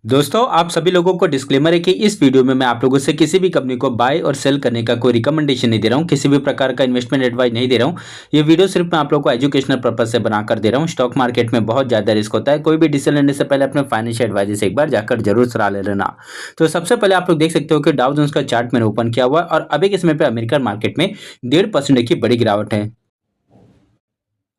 दोस्तों आप सभी लोगों को डिस्क्लेमर है कि इस वीडियो में मैं आप लोगों से किसी भी कंपनी को बाय और सेल करने का कोई रिकमेंडेशन नहीं दे रहा हूं, किसी भी प्रकार का इन्वेस्टमेंट एडवाइस नहीं दे रहा हूं। ये वीडियो सिर्फ मैं आप लोगों को एजुकेशनल पर्पज से बनाकर दे रहा हूं। स्टॉक मार्केट में बहुत ज़्यादा रिस्क होता है, कोई भी डिसीजन लेने से पहले अपने फाइनेंशियल एडवाइजर से एक बार जाकर जरूर सलाह ले लेना। तो सबसे पहले आप लोग देख सकते हो कि डाउ जोन्स का चार्ट मैंने ओपन किया हुआ है और अभी के समय पे अमेरिकन मार्केट में 1.5% की बड़ी गिरावट है।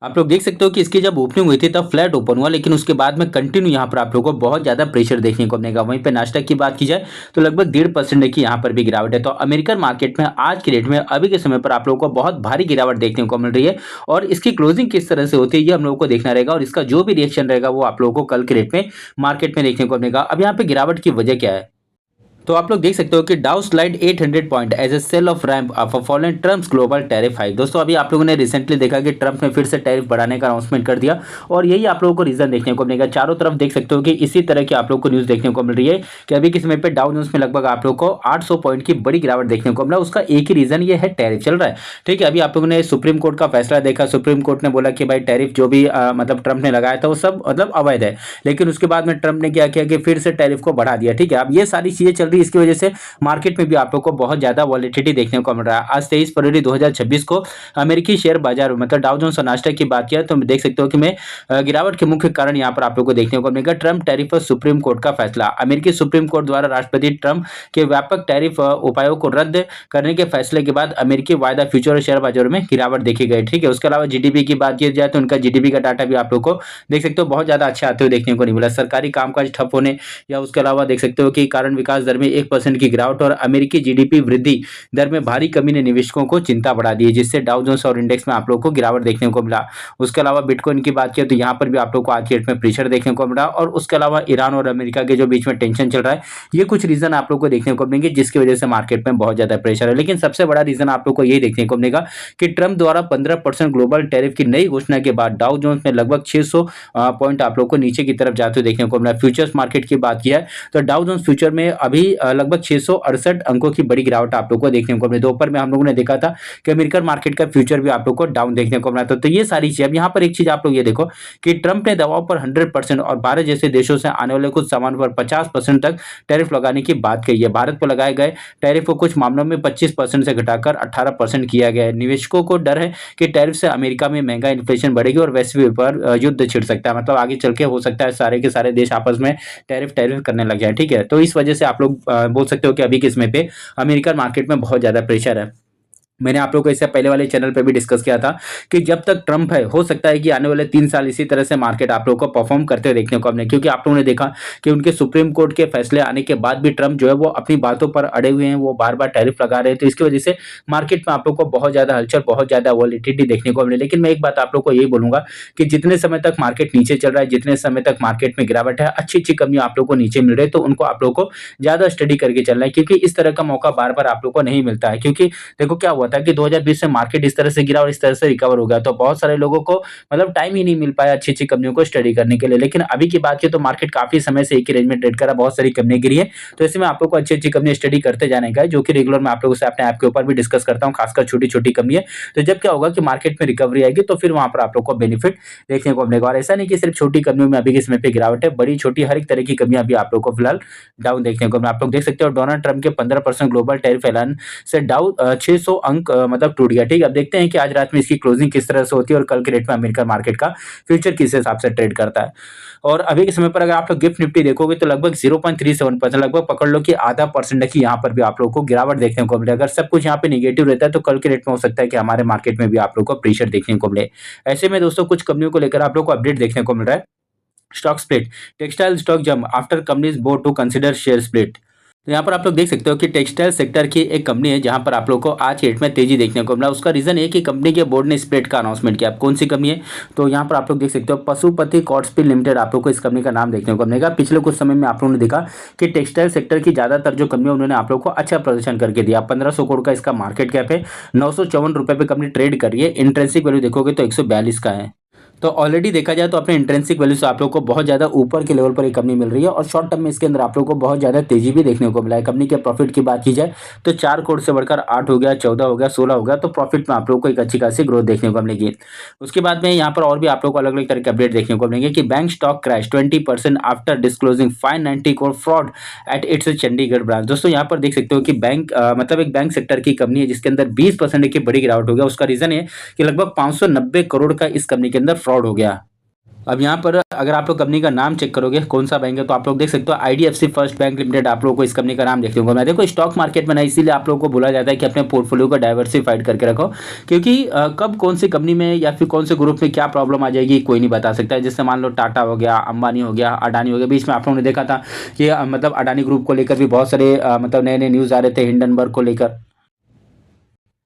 आप लोग देख सकते हो कि इसकी जब ओपनिंग हुई थी तब फ्लैट ओपन हुआ, लेकिन उसके बाद में कंटिन्यू यहाँ पर आप लोगों को बहुत ज़्यादा प्रेशर देखने को मिलेगा। वहीं पे नास्डैक की बात की जाए तो लगभग 1.5% की यहाँ पर भी गिरावट है। तो अमेरिकन मार्केट में आज के रेट में अभी के समय पर आप लोगों को बहुत भारी गिरावट देखने को मिल रही है और इसकी क्लोजिंग किस तरह से होती है ये हम लोगों को देखना रहेगा और इसका जो भी रिएक्शन रहेगा वो आप लोगों को कल के रेट में मार्केट में देखने को मिलेगा। अब यहाँ पे गिरावट की वजह क्या है, तो आप लोग देख सकते हो कि Dow slide 800 point as a sell off ramp of following Trump's global tariff hike. दोस्तों अभी आप लोगों ने रिसेंटली देखा कि ट्रम्प ने फिर से टैरिफ बढ़ाने का अनाउंसमेंट कर दिया और यही आप लोगों को रीजन देखने को मिलेगा। चारों तरफ देख सकते हो कि इसी तरह की आप लोग को न्यूज़ देखने को मिल रही है कि अभी के समय पे डाउ जोन्स में लगभग आप लोग को 800 पॉइंट की बड़ी गिरावट देखने को मिला। उसका एक ही रीजन ये है, टैरिफ चल रहा है। ठीक है, अभी आप लोगों ने सुप्रीम कोर्ट का फैसला देखा। सुप्रीम कोर्ट ने बोला कि भाई टैरिफ जो भी मतलब ट्रम्प ने लगाया था वो सब मतलब अवैध है, लेकिन उसके बाद में ट्रम्प ने क्या किया कि फिर से टैरिफ को बढ़ा दिया। ठीक है, अब ये सारी चीजें चल रही है, इसकी वजह से मार्केट में भी आप लोग को बहुत ज्यादा वॉलेटिलिटी देखने को मिल रहा है। आज 23 फरवरी 2026 को अमेरिकी शेयर बाजार मतलब डाउ जोन्स और नास्डैक की बात किया तो देख सकते हो कि मैं गिरावट के मुख्य कारण यहाँ पर आप लोग को देखने को मिलेगा ट्रम्प टैरिफ पर सुप्रीम कोर्ट का फैसला। अमेरिकी सुप्रीम कोर्ट द्वारा राष्ट्रपति ट्रम्प के व्यापक टैरिफ उपायों को रद्द करने के फैसले के बाद अमेरिकी वायदा फ्यूचर और शेयर बाजारों में गिरावट देखी गई। ठीक है, उसके अलावा जीडीपी की बात की जाए तो उनका जीडीपी का डाटा भी आप लोग को देख सकते हो बहुत ज्यादा अच्छा आते हुए देखने को नहीं मिला। सरकारी कामकाज ठप होने या उसके अलावा देख सकते हो कि कारण विकास दर में 1% की गिरावट और अमेरिकी जीडीपी वृद्धि दर में भारी कमी ने निवेशकों को चिंता बढ़ा दी है, जिससे डाउ जोन्स और इंडेक्स में आप लोग को गिरावट देखने को मिला। उसके अलावा बिटकॉइन की बात किया तो यहाँ पर भी आप लोग को आज के डेट में प्रेशर देखने को मिला और उसके अलावा ईरान और अमेरिका के जो बीच में टेंशन चल रहा है, ये कुछ रीजन आप लोग को देखने को मिलेंगे जिसकी वजह से मार्केट में बहुत ज्यादा प्रेशर है। लेकिन सबसे बड़ा रीजन आप लोग को यही देखने को मिलेगा कि ट्रम्प द्वारा 15% ग्लोबल टैरिफ की नई घोषणा के बाद डाउ जोन्स में लगभग 600 पॉइंट आप लोग को नीचे की तरफ जाते हुए देखने को मिला। फ्यूचर्स मार्केट की बात किया है तो डाउ जोन्स फ्यूचर में अभी लगभग 668 अंकों की बड़ी गिरावट आप लोग को देखने को मिली। दोपहर में हम लोगों ने देखा था कि अमेरिकन मार्केट का फ्यूचर भी आप लोग को डाउन देखने को मिला था। तो ये सारी चीज, अब यहाँ पर एक चीज आप लोग ये देखो कि ट्रम्प ने दवाओं पर 100% और भारत जैसे देशों से आने वाले कुछ सामान पर 50% तक टैरिफ लगाने की बात कही है। भारत पर लगाए गए टैरिफ को कुछ मामलों में 25% से घटाकर 18% किया गया है। निवेशकों को डर है कि टैरिफ से अमेरिका में महंगा इन्फ्लेशन बढ़ेगी और वैश्विक व्यापार युद्ध छिड़ सकता है। मतलब आगे चल के हो सकता है सारे के सारे देश आपस में टैरिफ टैरिफ करने लग जाए। ठीक है, तो इस वजह से आप लोग बोल सकते हो कि अभी के समय पे अमेरिकन मार्केट में बहुत ज्यादा प्रेशर है। मैंने आप लोगों को इससे पहले वाले चैनल पे भी डिस्कस किया था कि जब तक ट्रम्प है हो सकता है कि आने वाले 3 साल इसी तरह से मार्केट आप लोगों को परफॉर्म करते हुए देखने को मिले, क्योंकि आप लोगों ने देखा कि उनके सुप्रीम कोर्ट के फैसले आने के बाद भी ट्रम्प जो है वो अपनी बातों पर अड़े हुए हैं, वो बार बार टैरिफ लगा रहे हैं। तो इसकी वजह से मार्केट में आप लोग को बहुत ज्यादा हलचल, बहुत ज्यादा वॉलिटिलिटी देखने को मिले। लेकिन मैं एक बात आप लोग को यही बोलूंगा कि जितने समय तक मार्केट नीचे चल रहा है, जितने समय तक मार्केट में गिरावट है, अच्छी अच्छी कंपनी आप लोग को नीचे मिल रही है, तो उनको आप लोग को ज्यादा स्टडी करके चलना है, क्योंकि इस तरह का मौका बार बार आप लोग को नहीं मिलता है। क्योंकि देखो क्या हुआ था कि 2020 से मार्केट इस तरह से गिरा और इस तरह से रिकवर हो गया, तो बहुत सारे लोगों को मतलब टाइम ही नहीं मिल पाया अच्छी अच्छी कंपनियों को स्टडी करने के लिए। लेकिन अभी की बात की तो मार्केट काफी समय से एक ही रेंज में ट्रेड करा, बहुत सारी कंपनी गिरी है। तो ऐसे में आप लोग को अच्छी अच्छी कंपनी स्टडी करते जाने का है, जो कि रेगुलर मैं आप लोगों से अपने ऐप के ऊपर भी डिस्कस करता हूँ, खासकर छोटी छोटी कंपनी है। तो जब क्या होगा कि मार्केट में रिकवरी आएगी तो फिर वहां पर आप लोग को बेनिफिट देखने को मिलेगा। और ऐसा नहीं कि सिर्फ छोटी कंपनियों में अभी के समय पे गिरावट है, बड़ी छोटी हर एक तरह की कंपनियां अभी आप लोग को फिलहाल डाउन देखने को मिला। आप लोग देख सकते हो डोनाल्ड ट्रम्प के 15% ग्लोबल टैरिफ ऐलान से डाउ 600 अंक मतलब टूट गया। ठीक है, अब देखते हैं कि आज रात में इसकी क्लोजिंग किस तरह से होती है और कल के रेट में अमेरिकन मार्केट का फ्यूचर किस हिसाब से ट्रेड करता है। और अभी के समय पर अगर आप लोग गिफ्ट निफ्टी देखोगे तो लगभग 0.37%, लगभग पकड़ लो कि आधा परसेंट की यहाँ पर भी आप लोग को गिरावट देखने को मिले। अगर सब कुछ यहाँ पे निगेटिव रहता है तो कल के रेट में हो सकता है कि हमारे मार्केट में भी आप लोग को प्रेशर देखने को मिले। ऐसे में दोस्तों कुछ कंपनियों को लेकर आप लोग को अपडेट देखने को मिल रहा है। Stock split, textile stock jump after company's board to consider share split. तो यहाँ पर आप लोग देख सकते हो कि टेक्सटाइल सेक्टर की एक कंपनी है जहाँ पर आप लोग को आज के डेट में तेजी देखने को मिला। उसका रीजन है कि कंपनी के बोर्ड ने स्प्लिट का अनाउंसमेंट किया। अब कौन सी कंपनी है, तो यहाँ पर आप लोग देख सकते हो पशुपति कॉर्डस्पीड लिमिटेड आप लोग को इस कंपनी का नाम देखने को मिलेगा। पिछले कुछ समय में आप लोगों ने देखा कि टेक्सटाइल सेक्टर की ज्यादातर जो कंपनी उन्होंने आप लोग को अच्छा प्रदर्शन करके दिया। 1500 करोड़ का इसका मार्केट कैप है, 954 रुपये पे कंपनी ट्रेड कर रही है। इंट्रेंसिक वैल्यू देखोगे तो 142 का है। तो ऑलरेडी देखा जाए तो अपने इंट्रिंसिक वैल्यू से आप लोग को बहुत ज़्यादा ऊपर के लेवल पर ये कंपनी मिल रही है और शॉर्ट टर्म में इसके अंदर आप लोग को बहुत ज़्यादा तेजी भी देखने को मिला है। कंपनी के प्रॉफिट की बात की जाए तो 4 करोड़ से बढ़कर 8 हो गया, 14 हो गया, 16 हो गया, तो प्रॉफिट में आप लोग को एक अच्छी खासी ग्रोथ देखने को मिलेगी। उसके बाद में यहाँ पर और भी आप लोग को अलग-अलग तरह के अपडेट देखने को मिलेंगे कि bank stock crash 20% after disclosing 590 crore fraud at its Chandigarh branch. दोस्तों यहाँ पर देख सकते हो कि बैंक मतलब एक बैंक सेक्टर की कंपनी है जिसके अंदर 20% की बड़ी गिरावट हो गया। उसका रीज़न है कि लगभग 590 करोड़ का इस कंपनी के अंदर फ्रॉड हो गया। अब यहाँ पर अगर आप लोग कंपनी का नाम चेक करोगे कौन सा बैंक है तो आप लोग देख सकते हो आईडीएफसी फर्स्ट बैंक लिमिटेड, आप लोगों को इस कंपनी का नाम देखने को मिला। देखो स्टॉक मार्केट में ना इसीलिए आप लोगों को बोला जाता है कि अपने पोर्टफोलियो को डाइवर्सिफाइड करके रखो, क्योंकि कब कौन सी कंपनी में या फिर कौन से ग्रुप में क्या प्रॉब्लम आ जाएगी कोई नहीं बता सकता है। जैसे मान लो टाटा हो गया, अंबानी हो गया, अडानी हो गया। बीच में आप लोगों ने देखा था कि मतलब अडानी ग्रुप को लेकर भी बहुत सारे मतलब नए नए न्यूज़ आ रहे थे हिंडनबर्ग को लेकर,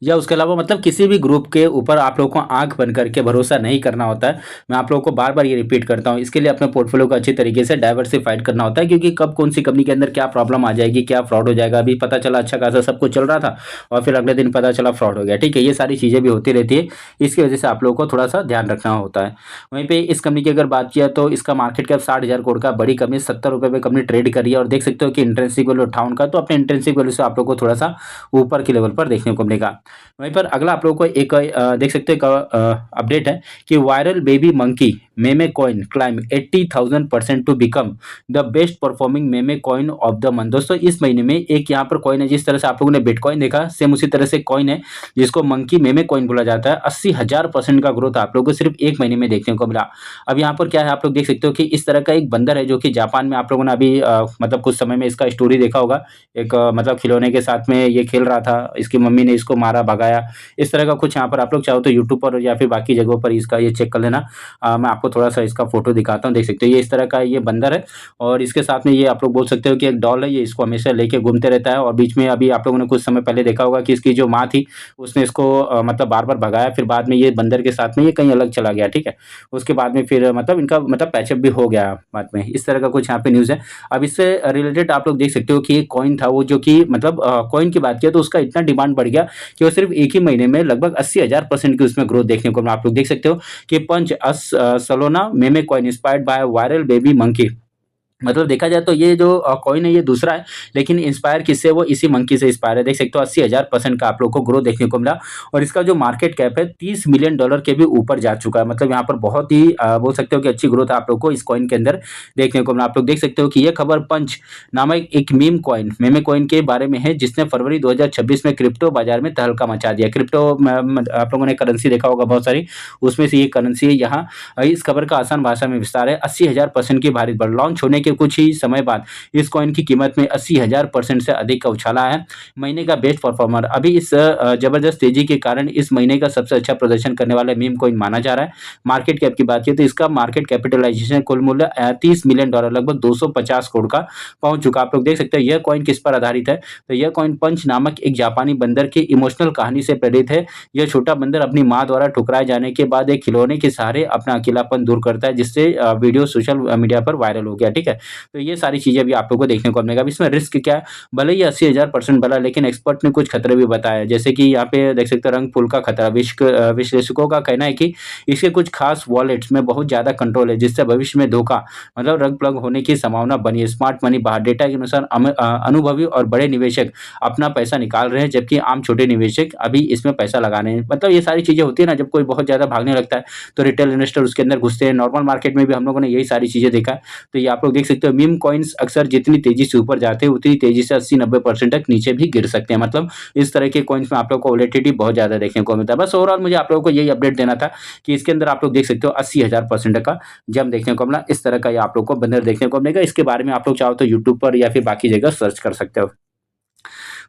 या उसके अलावा मतलब किसी भी ग्रुप के ऊपर आप लोगों को आंख बंद करके भरोसा नहीं करना होता है। मैं आप लोगों को बार बार ये रिपीट करता हूँ, इसके लिए अपने पोर्टफोलियो को अच्छी तरीके से डाइवर्सिफाइड करना होता है, क्योंकि कब कौन सी कंपनी के अंदर क्या प्रॉब्लम आ जाएगी, क्या फ्रॉड हो जाएगा। अभी पता चला अच्छा खासा सब कुछ चल रहा था और फिर अगले दिन पता चला फ्रॉड हो गया। ठीक है, ये सारी चीज़ें भी होती रहती है, इसकी वजह से आप लोगों को थोड़ा सा ध्यान रखना होता है। वहीं पे इस कंपनी की अगर बात किया तो इसका मार्केट कैप 60,000 करोड़ का, बड़ी कंपनी 70 रुपये पे कंपनी ट्रेड कर रही है और देख सकते हो कि इंट्रिंसिक वैल्यू 58 का, तो अपने इंट्रिंसिक वैल्यू से आप लोग को थोड़ा सा ऊपर के लेवल पर देखने को मिलेगा। वहीं पर अगला आप लोगों को एक देख सकते हो अपडेट है कि viral baby monkey meme coin claim 80,000% to become the best performing meme coin of the month. दोस्तों इस महीने में एक यहाँ पर कॉइन है, जिस तरह से आप लोगों ने बिटकॉइन देखा सेम उसी तरह से कॉइन है जिसको मंकी मेमे कॉइन बोला जाता है। 80,000% का ग्रोथ आप लोगों को सिर्फ एक महीने में देखने को मिला। अब यहाँ पर क्या है आप लोग देख सकते हो कि इस तरह का एक बंदर है जो कि जापान में, आप लोगों ने अभी मतलब कुछ समय में इसका स्टोरी देखा होगा। एक मतलब खिलौने के साथ में ये खेल रहा था, इसकी मम्मी ने इसको मारा भगाया, इस तरह का कुछ यहाँ पर आप लोग चाहो तो यूट्यूब पर या फिर बाकी जगहों पर इसका ये चेक कर लेना। मैं आपको थोड़ा सा इसका फोटो दिखाता हूँ, देख सकते हो ये इस तरह का ये बंदर है और इसके साथ में ये आप लोग बोल सकते हो कि एक डॉल है, ये इसको हमेशा लेके घूमते रहता है। और बीच में अभी आप लोगों ने कुछ समय पहले देखा होगा कि इसकी जो माँ थी उसने इसको मतलब बार बार भगाया, फिर बाद में ये बंदर के साथ में ये कहीं अलग चला गया। ठीक है, उसके बाद में फिर मतलब इनका मतलब पैचअप भी हो गया बाद में, इस तरह का कुछ यहाँ पे न्यूज़ है। अब इससे रिलेटेड आप लोग देख सकते हो कि एक कॉइन था वो, जो कि मतलब कॉइन की बात किया तो उसका इतना डिमांड बढ़ गया कि वो सिर्फ एक ही महीने में लगभग 80,000% की उसमें ग्रोथ देखने को मिला। आप लोग देख सकते हो कि पंच सलोना meme coin inspired by viral baby monkey. मतलब देखा जाए तो ये जो कॉइन है ये दूसरा है, लेकिन इंस्पायर किससे, वो इसी मंकी से इंस्पायर है। देख सकते हो 80,000% का आप लोग को ग्रोथ देखने को मिला और इसका जो मार्केट कैप है $30 मिलियन के भी ऊपर जा चुका है। मतलब यहाँ पर बहुत ही बोल सकते हो कि अच्छी ग्रोथ आप लोग को इस कॉइन के अंदर देखने को मिला। आप लोग देख सकते हो कि ये खबर पंच नामक एक मीम कॉइन मेमे कॉइन के बारे में है, जिसने फरवरी 2026 में क्रिप्टो बाजार में तहलका मचा दिया। क्रिप्टो आप लोगों ने करेंसी देखा होगा बहुत सारी, उसमें से ये करेंसी है। यहाँ इस खबर का आसान भाषा में विस्तार है। 80,000% की भारी बढ़, लॉन्च होने के कुछ ही समय बाद इस कॉइन की कीमत में 80,000% से अधिक का उछाला है। महीने का बेस्ट परफॉर्मर, अभी इस जबरदस्त तेजी के कारण इस महीने का सबसे अच्छा प्रदर्शन करने वाला मीम कॉइन माना जा रहा है। मार्केट कैप की बात की तो इसका मार्केट कैपिटलाइजेशन कुल मूल्य $30 मिलियन लगभग 250 करोड़ का पहुंच चुका। आप लोग देख सकते हैं यह कॉइन किस पर आधारित है, तो यह कॉइन पंच नामक एक जापानी बंदर की इमोशनल कहानी से प्रेरित है। यह छोटा बंदर अपनी माँ द्वारा ठुकराए जाने के बाद एक खिलौने के सहारे अपना अकेलापन दूर करता है, जिससे वीडियो सोशल मीडिया पर वायरल हो गया। ठीक है, तो ये सारी चीज़ें भी आप लोगों को देखने को मिलेगा। अब इसमें रिस्क क्या है, भले ही 80,000% बढ़ा, लेकिन एक्सपर्ट ने कुछ खतरे भी बताया, जैसे कि यहाँ पे देख सकते हो रंग फूल का खतरा। विश्लेषकों का कहना है कि इसके कुछ खास वॉलेट्स में बहुत ज़्यादा कंट्रोल है, जिससे भविष्य में धोखा मतलब रंग प्लग होने की संभावना बनी है। स्मार्ट मनी बाहर डेटा के अनुसार अनुभवी और बड़े निवेशक अपना पैसा निकाल रहे हैं, जबकि आम छोटे निवेशक अभी इसमें पैसा लगा रहे हैं। मतलब ये सारी चीज़ें होती है ना, जब कोई बहुत ज़्यादा भागने लगता है तो रिटेल इन्वेस्टर उसके अंदर घुसते हैं। नॉर्मल मार्केट में भी हम लोगों ने यही सारी चीज़ें देखा है। तो ये आप लोग देख सकते हो मीम कॉइन्स अक्सर जितनी तेजी से ऊपर जाते हैं उतनी तेजी से 80-90% तक नीचे भी गिर सकते हैं। मतलब इस तरह के कॉइन्स में आप लोग को वोलेटिलिटी बहुत ज़्यादा देखने को मिलता है। बस ओवरऑल मुझे आप लोगों को यही अपडेट देना था कि इसके अंदर आप लोग देख सकते हो 80,000% का जंप देखने को मिला। इस तरह का ये आप लोग को बंदर देखने को मिलेगा। इसके बारे में आप लोग चाहो तो यूट्यूब पर या फिर बाकी जगह सर्च कर सकते हो।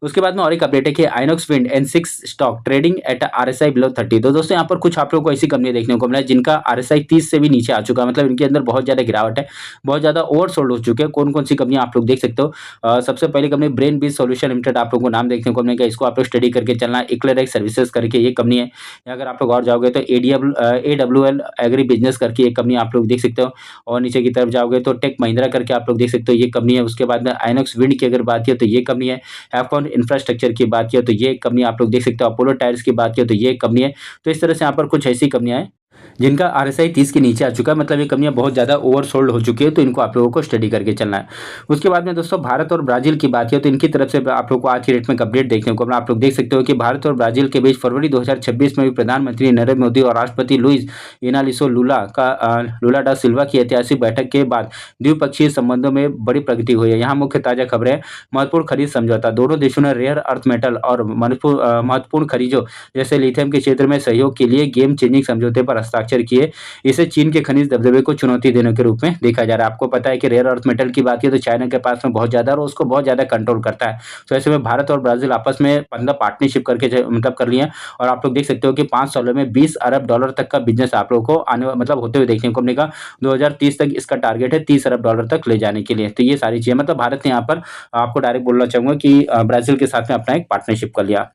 उसके बाद में और एक अपडेट है कि INOX wind and 6 stock trading at RSI below 30। तो दोस्तों यहाँ पर कुछ आप लोगों को ऐसी कंपनी देखने को मिला है जिनका आरएसआई 30 से भी नीचे आ चुका है। मतलब इनके अंदर बहुत ज़्यादा गिरावट है, बहुत ज़्यादा ओवरसोल्ड हो चुके हैं। कौन कौन सी कंपनी आप लोग देख सकते हो। सबसे पहली कंपनी ब्रेन बीज सोल्यूशन लिमिटेड आप लोगों को नाम देखने को मिलेगा, इसको आप लोग स्टडी करके चलना है। इक्लेरेक्स सर्विसेज करके ये कंपनी है। अगर आप लोग और जाओगे तो AWL एग्री बिजनेस करके एक कंपनी आप लोग देख सकते हो। और नीचे की तरफ जाओगे तो टेक महिंद्रा करके आप लोग देख सकते हो, ये कंपनी है। उसके बाद में आइनॉक्स विंड की अगर बात की तो ये कंपनी है। एफकॉन इंफ्रास्ट्रक्चर की बात किया तो ये कंपनी आप लोग देख सकते हो। अपोलो टायर्स की बात किया तो ये कंपनी है। तो इस तरह से यहाँ पर कुछ ऐसी कंपनियां हैं जिनका RSI 30 के नीचे आ चुका है, मतलब ये कंपनियां बहुत ज़्यादा ओवरसोल्ड हो चुकी है, तो इनको आप लोगों को स्टडी करके चलना है। उसके बाद में दोस्तों भारत और ब्राज़ील की बात है, तो इनकी तरफ से आप लोग को आज की डेट में एक अपडेट देखने को मिला। आप लोग देख सकते हो कि भारत और ब्राज़ील के बीच फरवरी 2026 में भी प्रधानमंत्री नरेंद्र मोदी और राष्ट्रपति लुइस इनालिसो लुला डा सिल्वा की ऐतिहासिक बैठक के बाद द्विपक्षीय संबंधों में बड़ी प्रगति हुई है। यहाँ मुख्य ताज़ा खबरें: महत्वपूर्ण खनिज समझौता, दोनों देशों ने रेयर अर्थ मेटल और महत्वपूर्ण खनिजों जैसे लिथियम के क्षेत्र में सहयोग के लिए गेम चेंजिंग समझौते पर हस्ताक्षर किए। इसे चीन के खनिज दबदबे को चुनौती देने के रूप में देखा जा रहा है। आपको पता है कि रेयर अर्थ मेटल की बात की तो चाइना के पास में बहुत ज़्यादा, और उसको बहुत ज़्यादा कंट्रोल करता है। तो ऐसे में भारत और ब्राज़ील आपस में मतलब पार्टनरशिप करके मतलब कर लिए हैं, और आप लोग देख सकते हो कि 5 सालों में $20 अरब तक का बिज़नेस आप लोगों को मतलब होते हुए देखने को मिलेगा। 2030 तक इसका टारगेट है $30 अरब तक ले जाने के लिए। तो ये सारी चीज़ें, मतलब भारत ने यहाँ पर आपको डायरेक्ट बोलना चाहूँगा कि ब्राज़ील के साथ में अपना एक पार्टनरशिप कर लिया।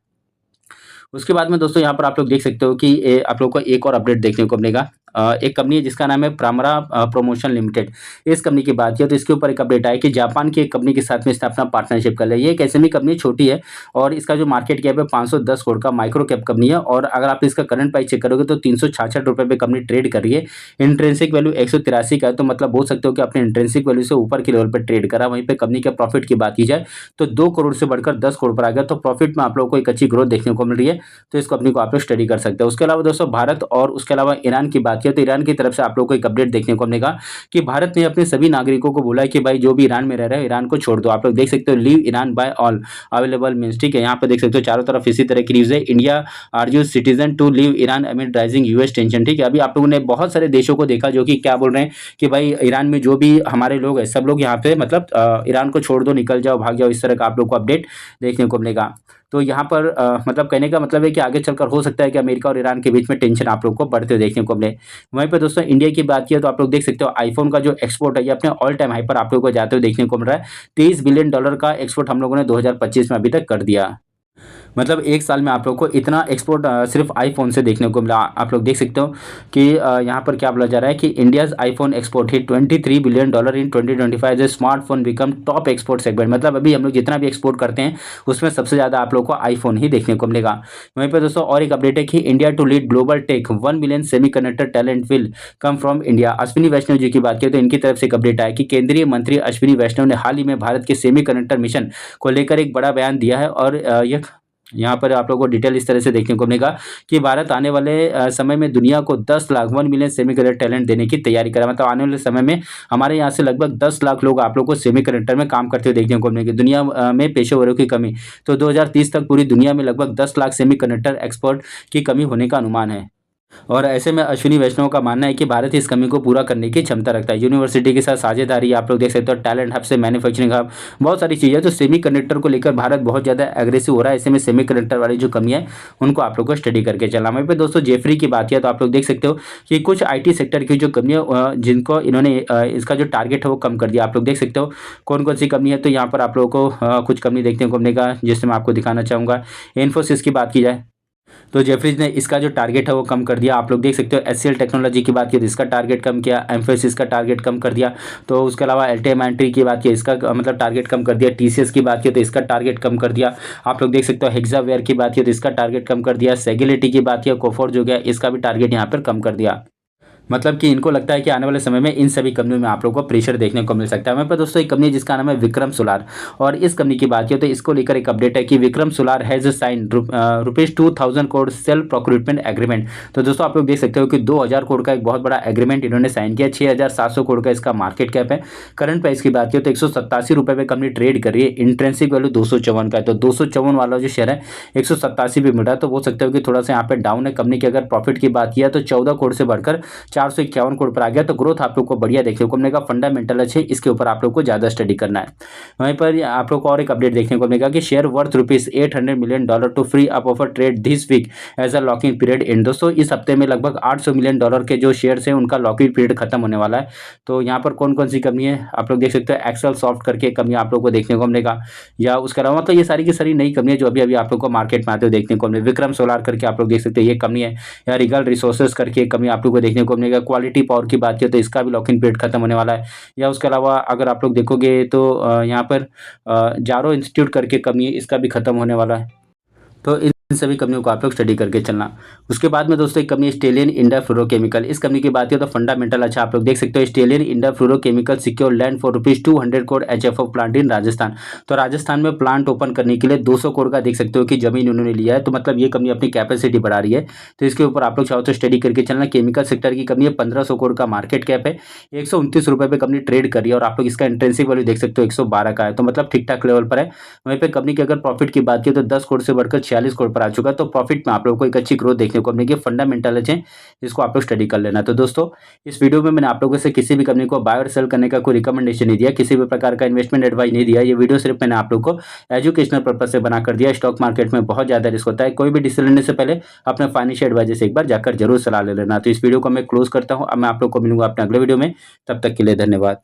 उसके बाद में दोस्तों यहाँ पर आप लोग देख सकते हो कि आप लोग को एक और अपडेट देखने को मिलेगा। एक कंपनी है जिसका नाम है प्रामरा प्रमोशन लिमिटेड। इस कंपनी की बात किया तो इसके ऊपर एक अपडेट आया कि जापान की एक कंपनी के साथ में इसने अपना पार्टनरशिप कर लिया। ये एक एसएमई कंपनी छोटी है, और इसका जो मार्केट कैप है 510 करोड़ का माइक्रो कैप कंपनी है, और अगर आप इसका करंट प्राइस चेक करोगे तो 366 रुपये पे कंपनी ट्रेड कर रही है। इंट्रेंसिक वैल्यू 183 का है, तो मतलब बोल सकते हो कि अपने इंट्रेंसिक वैल्यू से ऊपर के लेवल पर ट्रेड करा। वहीं पे कंपनी के प्रॉफिट की बात की जाए तो 2 करोड़ से बढ़कर 10 करोड़ पर आ गया। तो प्रॉफिट में आप लोगों को एक अच्छी ग्रोथ देखने को मिल रही है, तो इस कंपनी को आप लोग स्टडी कर सकते हैं। उसके अलावा दोस्तों भारत और उसके अलावा ईरान की बात किया तो ईरान की तरफ से आप लोग को एक अपडेट देखने को मिलेगा कि भारत ने अपने सभी नागरिकों को बोला है कि भाई जो भी ईरान में रह रहे हैं ईरान को छोड़ दो। आप लोग देख सकते हो leave Iran by all available means, ठीक है। यहाँ पे देख सकते हो चारों तरफ इसी तरह की न्यूज है। India argues citizen to leave Iran amid rising US tension, ठीक है। अभी आप लोगों ने बहुत सारे देशों को देखा जो कि क्या बोल रहे हैं कि भाई ईरान में जो भी हमारे लोग हैं सब लोग यहाँ पे मतलब ईरान को छोड़ दो, निकल जाओ, भाग जाओ, इस तरह का आप लोग को अपडेट देखने को मिलेगा। तो यहाँ पर मतलब कहने का मतलब है कि आगे चलकर हो सकता है कि अमेरिका और ईरान के बीच में टेंशन आप लोग को बढ़ते हुए देखने को मिले। वहीं पर दोस्तों इंडिया की बात किया तो आप लोग देख सकते हो आईफोन का जो एक्सपोर्ट है ये अपने ऑल टाइम हाई पर आप लोग को जाते हुए देखने को मिल रहा है। $23 बिलियन का एक्सपोर्ट हम लोगों ने 2025 में अभी तक कर दिया। मतलब एक साल में आप लोग को इतना एक्सपोर्ट सिर्फ आईफोन से देखने को मिला। आप लोग देख सकते हो कि यहाँ पर क्या बोला जा रहा है कि India's iPhone export hit $23 billion in 2025 as smartphone become top export segment. मतलब अभी हम लोग जितना भी एक्सपोर्ट करते हैं उसमें सबसे ज़्यादा आप लोग को आईफोन ही देखने को मिलेगा। वहीं पर दोस्तों और एक अपडेट है कि India to lead global tech 1 million semiconductor talent will come from India. Ashwini Vaishnaw ji की बात करें तो इनकी तरफ से एक अपडेट आया कि केंद्रीय मंत्री अश्विनी वैष्णव ने हाल ही में भारत के सेमीकंडक्टर मिशन को लेकर एक बड़ा बयान दिया है, और यह यहाँ पर आप लोगों को डिटेल इस तरह से देखने को मिलेगा कि भारत आने वाले समय में दुनिया को 10 लाख 1 मिलियन सेमीकंडक्टर टैलेंट देने की तैयारी करा। मतलब आने वाले समय में हमारे यहाँ से लगभग 10 लाख लोग आप लोग को सेमीकंडक्टर में काम करते हुए देखने को मिलेंगे। दुनिया में पेशेवरों की कमी, तो 2030 तक पूरी दुनिया में लगभग 10 लाख सेमीकंडक्टर एक्सपर्ट की कमी होने का अनुमान है। और ऐसे में अश्विनी वैष्णव का मानना है कि भारत इस कमी को पूरा करने की क्षमता रखता है। यूनिवर्सिटी के साथ साझेदारी आप लोग देख सकते हो, टैलेंट हब से मैन्युफैक्चरिंग हब, बहुत सारी चीज़ें। तो सेमीकंडक्टर को लेकर भारत बहुत ज़्यादा एग्रेसिव हो रहा है। ऐसे में सेमीकंडक्टर वाली जो कमी है उनको आप लोग को स्टडी करके चलना। वहीं पर दोस्तों जेफरी की बात किया तो आप लोग देख सकते हो कि कुछ IT सेक्टर की जो कमी है जिनको इन्होंने इसका जो टारगेट है वो कम कर दिया। आप लोग देख सकते हो कौन कौन सी कमी है। तो यहाँ पर आप लोगों को कुछ कमी देखने को मिलेगा जिससे मैं आपको दिखाना चाहूँगा। इन्फोसिस की बात की जाए तो जेफरीज ने इसका जो टारगेट है वो कम कर दिया। आप लोग देख सकते हो HCL टेक्नोलॉजी की बात की तो इसका टारगेट कम किया, एम्फेसिस का टारगेट कम कर दिया। तो उसके अलावा एल्टेमेंट्री की बात की इसका मतलब टारगेट कम कर दिया। TCS की बात की तो इसका टारगेट कम कर दिया। आप लोग देख सकते हो हेक्सावेयर की बात की तो इसका टारगेट कम कर दिया। सेगिलिटी की बात की कोफोर्ज जो गया इसका भी टारगेट यहाँ पर कम कर दिया। मतलब कि इनको लगता है कि आने वाले समय में इन सभी कंपनियों में आप लोगों को प्रेशर देखने को मिल सकता है। हमारे पास दोस्तों एक कंपनी जिसका नाम है विक्रम सोलार, और इस कंपनी की बात की तो इसको लेकर एक अपडेट है कि Vikram solar has sign ₹2000 crore self procurement agreement. तो दोस्तों आप लोग देख सकते हो कि 2000 करोड़ का एक बहुत बड़ा एग्रीमेंट इन्होंने साइन किया। 6700 करोड़ का इसका मार्केट कैप है। करंट प्राइस की बात की तो 187 रुपये पे कंपनी ट्रेड कर रही है। इंट्रेंसिक वैल्यू 254 का है। तो 254 वाला जो शेयर है 187 पे मिला। तो बोल सकते हो कि थोड़ा सा यहाँ पे डाउन है। कंपनी की अगर प्रॉफिट की बात किया तो 14 करोड़ से बढ़कर 451 करोड़ पर आ गया। तो ग्रोथ आप लोग को बढ़िया देखने को मिलेगा। फंडामेंटल अच्छे, इसके ऊपर आप लोग को ज़्यादा स्टडी करना है। वहीं पर आप लोग को और एक अपडेट देखने को मिलेगा कि share worth ₹800 million to free up offer trade this week as a locking period end. दोस्तों इस हफ्ते में लगभग $800 मिलियन के जो शेयर्स हैं उनका लॉकिंग पीरियड खत्म होने वाला है। तो यहाँ पर कौन कौन सी कंपनी है आप लोग देख सकते हो। एक्सेल सॉफ्ट करके कंपनी आप लोग को देखने को मिलेगा, या उसके अलावा मतलब ये सारी की सारी नई कंपनी जो अभी अभी आप लोग को मार्केट में आते हुए देखने को मिले। विक्रम सोलार करके आप लोग देख सकते हो ये कंपनी है, या रिगल रिसोर्सेज करके कंपनी आप लोग को देखने को मिलेगा। क्वालिटी पावर की बात की तो इसका भी लॉकिंग पीरियड खत्म होने वाला है। या उसके अलावा अगर आप लोग देखोगे तो यहाँ पर जारो इंस्टीट्यूट करके कंपनी इसका भी खत्म होने वाला है। तो इन सभी कंपनियों को आप लोग स्टडी करके चलना। उसके बाद में दोस्तों एक कंपनी स्टेलियन इंडा फ्लोरोकेमिकल, इस कंपनी की बात करें तो फंडामेंटल अच्छा आप लोग देख सकते हो। Stallion India fluorochemical secure land for ₹200 crore HFO plant in Rajasthan. तो राजस्थान में प्लांट ओपन करने के लिए 200 करोड़ का देख सकते हो कि जमीन उन्होंने लिया है। तो मतलब ये कंपनी अपनी कैपेसिटी बढ़ा रही है, तो इसके ऊपर आप लोग चाहो तो स्टडी करके चलना। केमिकल सेक्टर की कंपनी है, 1500 करोड़ का मार्केट कैप है, ₹129 पे कंपनी ट्रेड कर रही है और आप लोग इसका इंट्रिंसिक वैल्यू देख सकते हो 112 का है, तो मतलब ठीक ठाक लेवल पर है। वहीं पे कंपनी की अगर प्रॉफिट की बात की तो 10 करोड़ से बढ़कर 46 करोड़ पर आ चुका है। तो प्रॉफिट में आप लोगों को एक अच्छी ग्रोथ देखने को मिलेगी। फंडामेंटल है, इसको आप लोग स्टडी कर लेना। तो दोस्तों इस वीडियो में मैंने आप लोगों से किसी भी कंपनी को बाय और सेल करने का कोई रिकमेंडेशन नहीं दिया, किसी भी प्रकार का इन्वेस्टमेंट एडवाइस नहीं दिया। ये वीडियो सिर्फ मैंने आप लोग को एजुकेशनल पर्पज से बना कर दिया। स्टॉक मार्केट में बहुत ज्यादा रिस्क होता है, कोई भी डिसीजन लेने से पहले अपने फाइनेंशियल एडवाइजर से एक बार जाकर जरूर सलाह ले लेना। तो इस वीडियो को मैं क्लोज करता हूँ। अब मैं आप लोग को मिलूंगा अपने अगले वीडियो में, तब तक के लिए धन्यवाद।